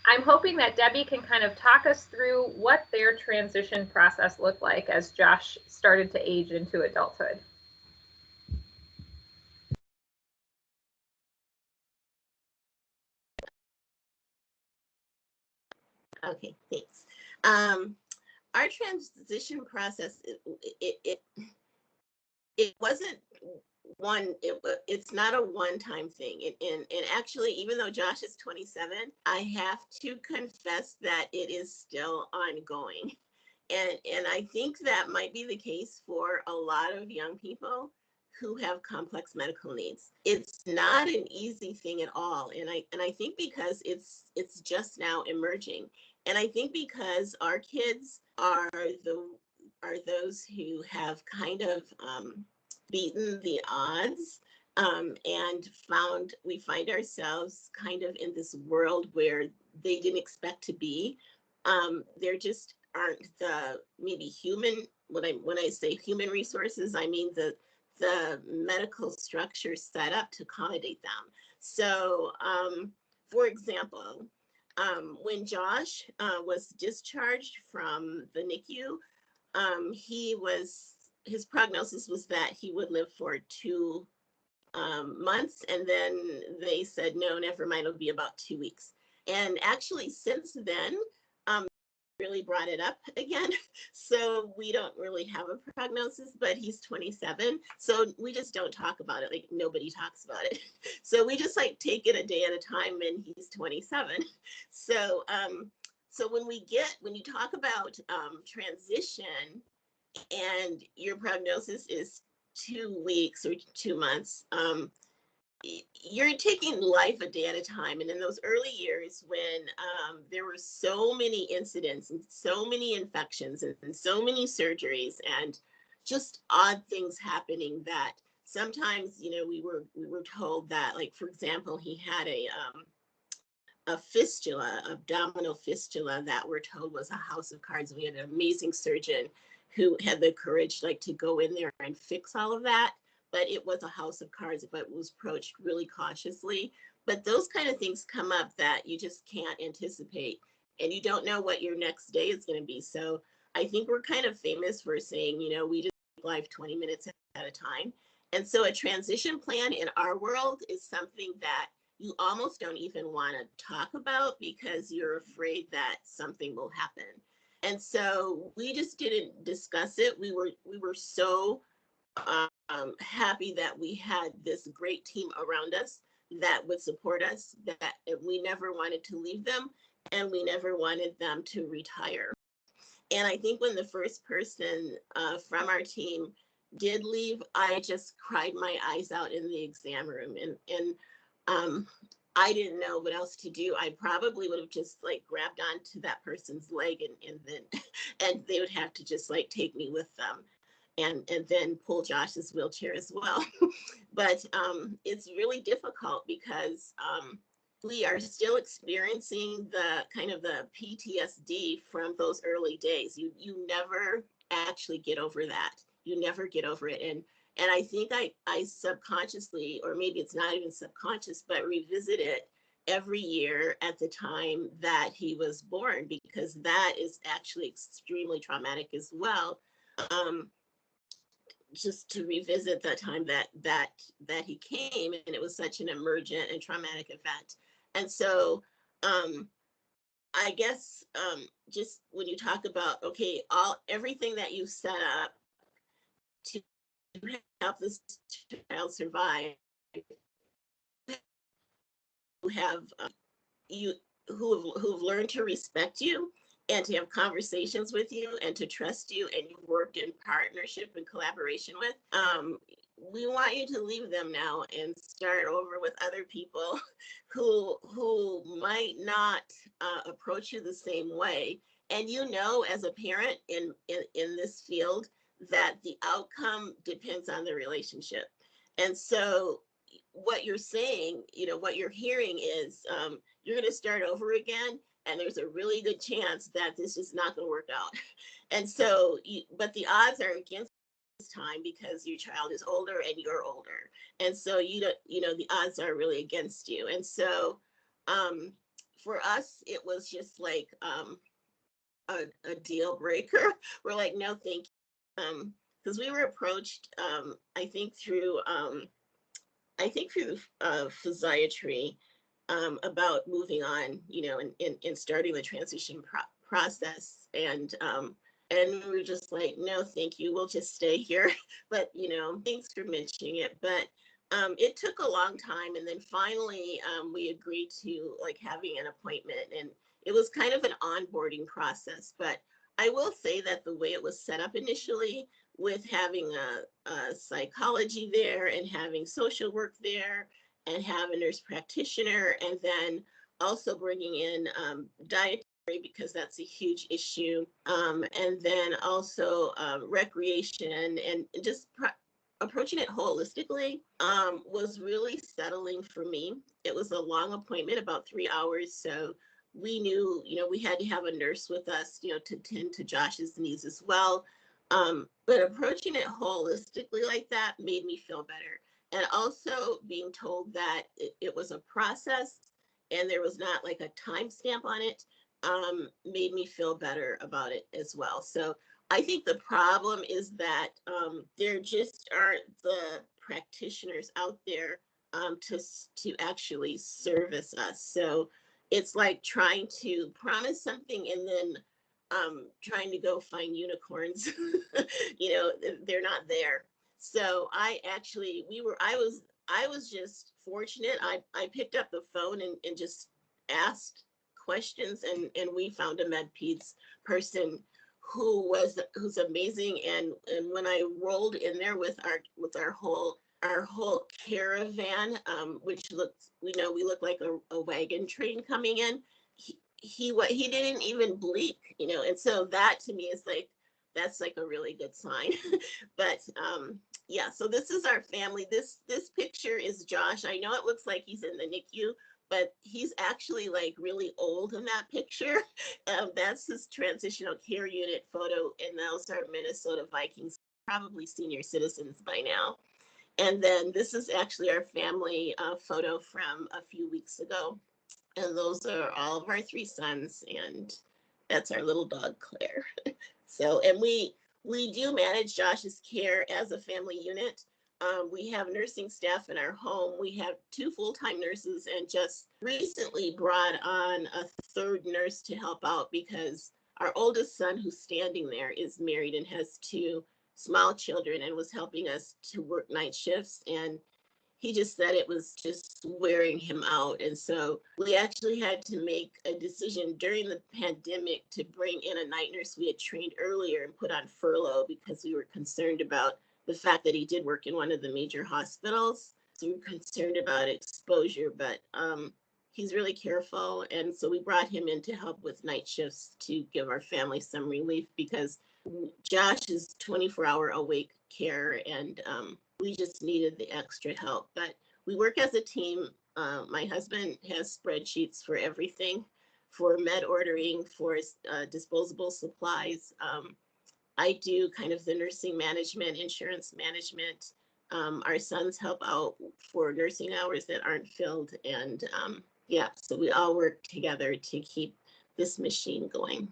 I'm hoping that Debbie can kind of talk us through what their transition process looked like as Josh started to age into adulthood. Okay, thanks. Our transition process, it wasn't it's not a one-time thing. And actually, even though Josh is 27, I have to confess that it is still ongoing. And I think that might be the case for a lot of young people who have complex medical needs. It's not an easy thing at all. And I think because it's just now emerging. And I think because our kids are those who have kind of beaten the odds, and we find ourselves kind of in this world where they didn't expect to be. There just aren't the maybe human, when I say human resources, I mean the medical structure set up to accommodate them. So, for example, when Josh was discharged from the NICU, his prognosis was that he would live for 2 months, and then they said, no, never mind, it'll be about 2 weeks. And actually, since then, really brought it up again. So we don't really have a prognosis, but he's 27. So we just don't talk about it. Like nobody talks about it. So we just like take it a day at a time, and he's 27. So, so when you talk about transition and your prognosis is 2 weeks or 2 months, you're taking life a day at a time. And in those early years, when there were so many incidents and so many infections and so many surgeries and just odd things happening, that sometimes, we were told that, like, for example, he had a fistula, abdominal fistula, that we're told was a house of cards. We had an amazing surgeon who had the courage, like, to go in there and fix all of that. But it was a house of cards, but it was approached really cautiously. But those kind of things come up that you just can't anticipate, and you don't know what your next day is going to be. So I think we're kind of famous for saying, we just live 20 minutes at a time. And so a transition plan in our world is something that you almost don't even want to talk about because you're afraid that something will happen. And so we just didn't discuss it. We were so happy that we had this great team around us that would support us, that we never wanted to leave them, and we never wanted them to retire. And I think when the first person from our team did leave, I just cried my eyes out in the exam room. And I didn't know what else to do. I probably would have just like grabbed onto that person's leg, and then and they would have to just like take me with them, and then pull Josh's wheelchair as well. But it's really difficult because we are still experiencing the kind of the PTSD from those early days. You never actually get over that. You never get over it. And I think I subconsciously, or maybe it's not even subconscious, but revisit it every year at the time that he was born, because that is actually extremely traumatic as well. Just to revisit the time that he came, and it was such an emergent and traumatic event. And so I guess just when you talk about, okay, everything that you set up to help this child survive, who have who've learned to respect you and to have conversations with you and to trust you, and you worked in partnership and collaboration with, we want you to leave them now and start over with other people who might not approach you the same way. And as a parent in this field, that the outcome depends on the relationship. And so what you're saying, what you're hearing is, you're going to start over again, and there's a really good chance that this is not going to work out. And so, but the odds are against time because your child is older and you're older. And so, the odds are really against you. And so, for us, it was just like a deal breaker. We're like, no, thank you. Because we were approached, I think through physiatry, about moving on, and starting the transition process. And we were just like, no, thank you. We'll just stay here. But, thanks for mentioning it. But it took a long time. And then finally, we agreed to like having an appointment. And it was kind of an onboarding process. But I will say that the way it was set up initially, with having a psychology there and having social work there and have a nurse practitioner, and then also bringing in dietary, because that's a huge issue, and then also recreation, and just approaching it holistically, was really settling for me. It was a long appointment, about 3 hours, so we knew, we had to have a nurse with us, to tend to Josh's needs as well. But approaching it holistically like that made me feel better. And also being told that it was a process and there was not like a timestamp on it, made me feel better about it as well. So I think the problem is that there just aren't the practitioners out there to actually service us. So it's like trying to promise something and then trying to go find unicorns. They're not there. So I was just fortunate. I picked up the phone and just asked questions, and we found a med-peds person who's amazing. And when I rolled in there with our whole caravan, which we look like a wagon train coming in, he didn't even blink, and so that to me is like, that's like a really good sign. But yeah, so this is our family. This picture is Josh. I know it looks like he's in the NICU, but he's actually like really old in that picture. That's his transitional care unit photo, and those are Minnesota Vikings, probably senior citizens by now. And then this is actually our family photo from a few weeks ago. And those are all of our 3 sons, and that's our little dog, Claire. So, and we do manage Josh's care as a family unit. We have nursing staff in our home. We have 2 full-time nurses, and just recently brought on a 3rd nurse to help out, because our oldest son, who's standing there, is married and has 2 small children, and was helping us to work night shifts. And he just said it was just wearing him out. And so we actually had to make a decision during the pandemic to bring in a night nurse we had trained earlier and put on furlough, because we were concerned about the fact that he did work in one of the major hospitals. So we were concerned about exposure, but he's really careful. And so we brought him in to help with night shifts to give our family some relief, because Josh is 24-hour awake care, and we just needed the extra help. But we work as a team. My husband has spreadsheets for everything, for med ordering, for disposable supplies. I do kind of the nursing management, insurance management. Our sons help out for nursing hours that aren't filled. And yeah, so we all work together to keep this machine going.